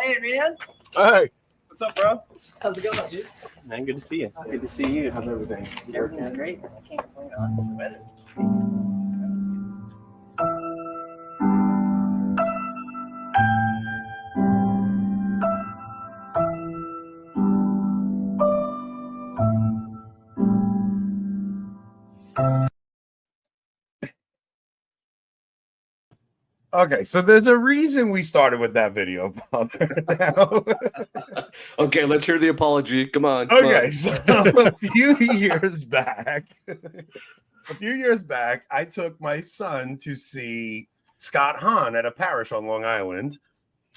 Hey, man. Hey. What's up, bro? How's it going, dude? Man, good to see you. Good to see you. How's everything? Everything's great. I can't complain, honestly. The weather. Okay, so there's a reason we started with that video, Father. Okay, let's hear the apology. Come on. Okay, so a few years back, I took my son to see Scott Hahn at a parish on Long Island.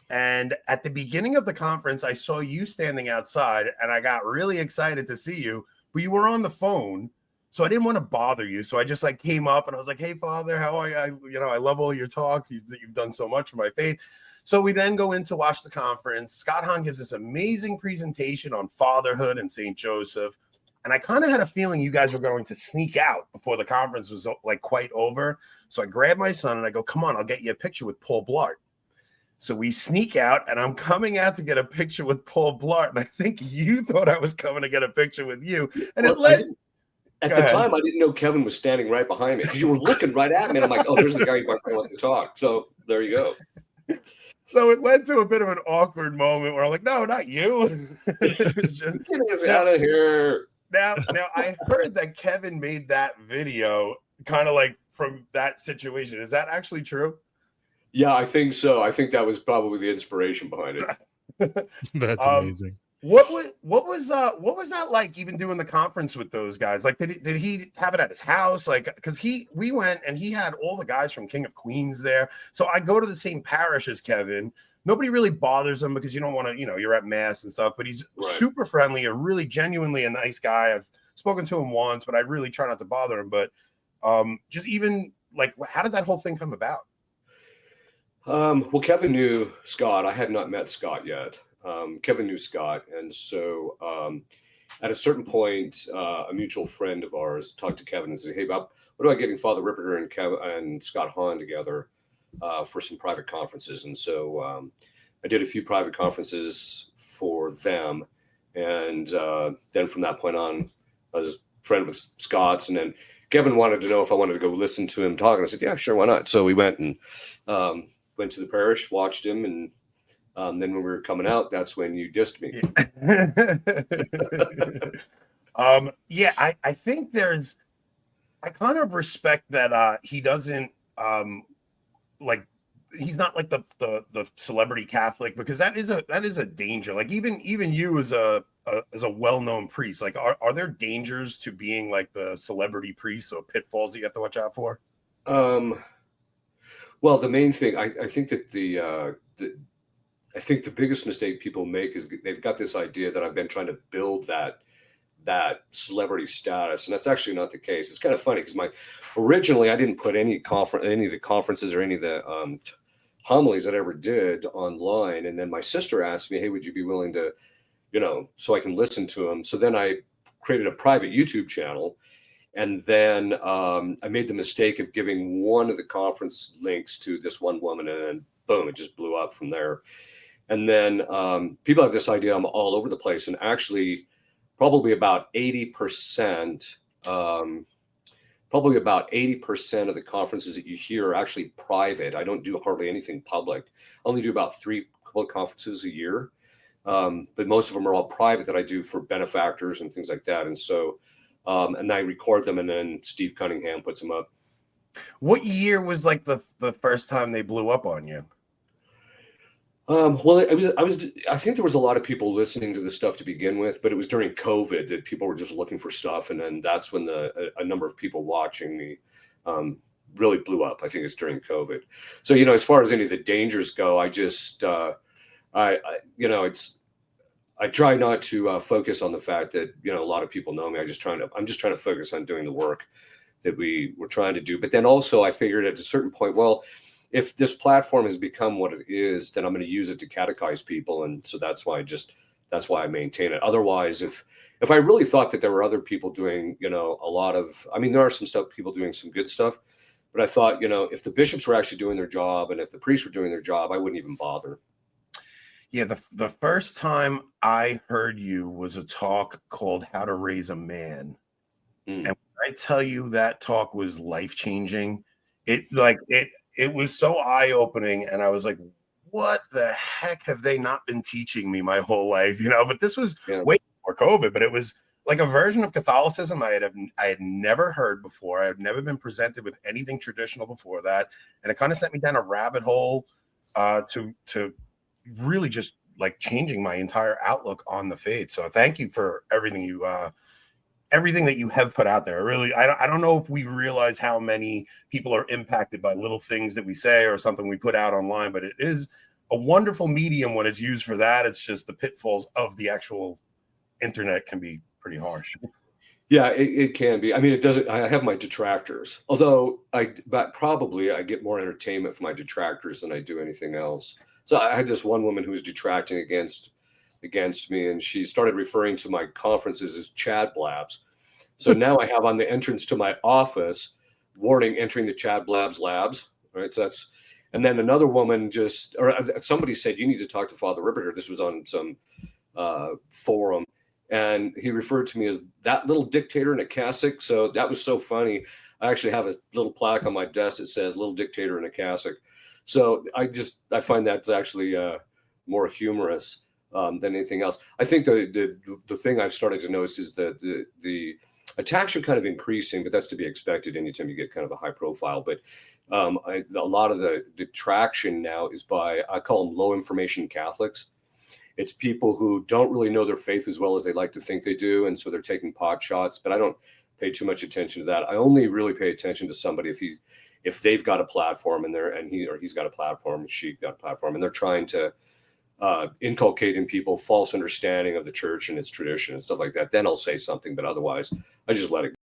And at the beginning of the conference, I saw you standing outside and I got really excited to see you, but you were on the phone. So I didn't want to bother you. So I just like came up and I was like, hey, Father, how are you? I love all your talks. You've done so much for my faith. So we then go in to watch the conference. Scott Hahn gives this amazing presentation on fatherhood and St. Joseph. And I kind of had a feeling you guys were going to sneak out before the conference was like quite over. So I grabbed my son and I go, come on, I'll get you a picture with Paul Blart. So we sneak out and I'm coming out to get a picture with Paul Blart. And I think you thought I was coming to get a picture with you. And Well, it led... At the time, I didn't know Kevin was standing right behind me because you were looking right at me. And I'm like, oh, there's the guy who wants to talk. So there you go. So it led to a bit of an awkward moment where I'm like, no, not you. Just, get us out of here. Now, I heard that Kevin made that video kind of like from that situation. Is that actually true? Yeah, I think so. I think that was probably the inspiration behind it. That's amazing. What was that like, even doing the conference with those guys? Like, did he have it at his house? Like, because we went and he had all the guys from King of Queens there. So I go to the same parish as Kevin. Nobody really bothers him because you don't want to, you're at mass and stuff. But he's super friendly, a really genuinely a nice guy. I've spoken to him once, but I really try not to bother him. But just even like, how did that whole thing come about? Well, Kevin knew Scott. I had not met Scott yet. Kevin knew Scott. And so at a certain point, a mutual friend of ours talked to Kevin and said, hey, Bob, what about getting Father Ripperger and Scott Hahn together for some private conferences? And so I did a few private conferences for them. And then from that point on, I was a friend with Scott's. And then Kevin wanted to know if I wanted to go listen to him talk. And I said, yeah, sure, why not? So we went and went to the parish, watched him, and then when we were coming out, that's when you dissed me. Yeah, I think I kind of respect that he doesn't like, he's not like the celebrity Catholic, because that is a danger. Like even you as a well-known priest, like are there dangers to being like the celebrity priest, or pitfalls that you have to watch out for? Well, the main thing, I think that I think the biggest mistake people make is they've got this idea that I've been trying to build that celebrity status, and that's actually not the case. It's kind of funny because originally I didn't put any of the conferences or any of the homilies that I ever did online, and then my sister asked me, hey, would you be willing to, so I can listen to them? So then I created a private YouTube channel. And then I made the mistake of giving one of the conference links to this one woman, and then boom, it just blew up from there. And then people have this idea I'm all over the place, and actually probably about 80% of the conferences that you hear are actually private. I don't do hardly anything public. I only do about 3 public conferences a year. But most of them are all private that I do for benefactors and things like that. And so and I record them, and then Steve Cunningham puts them up. What year was like the first time they blew up on you? Well, I think there was a lot of people listening to this stuff to begin with, but it was during COVID that people were just looking for stuff. And then that's when a number of people watching me really blew up. I think it's during COVID. So, as far as any of the dangers go, I just, I try not to focus on the fact that, a lot of people know me. I'm just trying to focus on doing the work that we were trying to do. But then also I figured at a certain point, well, if this platform has become what it is, then I'm going to use it to catechize people. And so that's why I maintain it. Otherwise, if I really thought that there were other people doing, a lot of, there are some people doing some good stuff, but I thought, if the bishops were actually doing their job and if the priests were doing their job, I wouldn't even bother. Yeah, the first time I heard you was a talk called How to Raise a Man. Mm. And when I tell you that talk was life-changing, it was so eye-opening, and I was like, what the heck have they not been teaching me my whole life? But this was Yeah. way before COVID, but it was like a version of Catholicism I had never heard before. I had never been presented with anything traditional before that. And it kind of sent me down a rabbit hole to really just like changing my entire outlook on the faith. So thank you for everything that you have put out there. Really, I don't know if we realize how many people are impacted by little things that we say or something we put out online, but it is a wonderful medium when it's used for that. It's just the pitfalls of the actual internet can be pretty harsh. Yeah, it can be. I mean, it doesn't. I have my detractors, although but probably I get more entertainment from my detractors than I do anything else. So I had this one woman who was detracting against me, and she started referring to my conferences as Chad Blabs. So now I have on the entrance to my office, warning, entering the Chad Blabs labs. Right. So that's, and then another woman somebody said, you need to talk to Father Ripperger. This was on some forum. And he referred to me as that little dictator in a cassock. So that was so funny. I actually have a little plaque on my desk that says little dictator in a cassock. So I find that's actually more humorous than anything else. I think the thing I've started to notice is that the attacks are kind of increasing, but that's to be expected anytime you get kind of a high profile. But a lot of the traction now is by, I call them low information Catholics. It's people who don't really know their faith as well as they like to think they do. And so they're taking pot shots, but I don't pay too much attention to that. I only really pay attention to somebody if they've got a platform and he's got a platform, she's got a platform, and they're trying to inculcate in people false understanding of the church and its tradition and stuff like that. Then I'll say something, but otherwise I just let it go.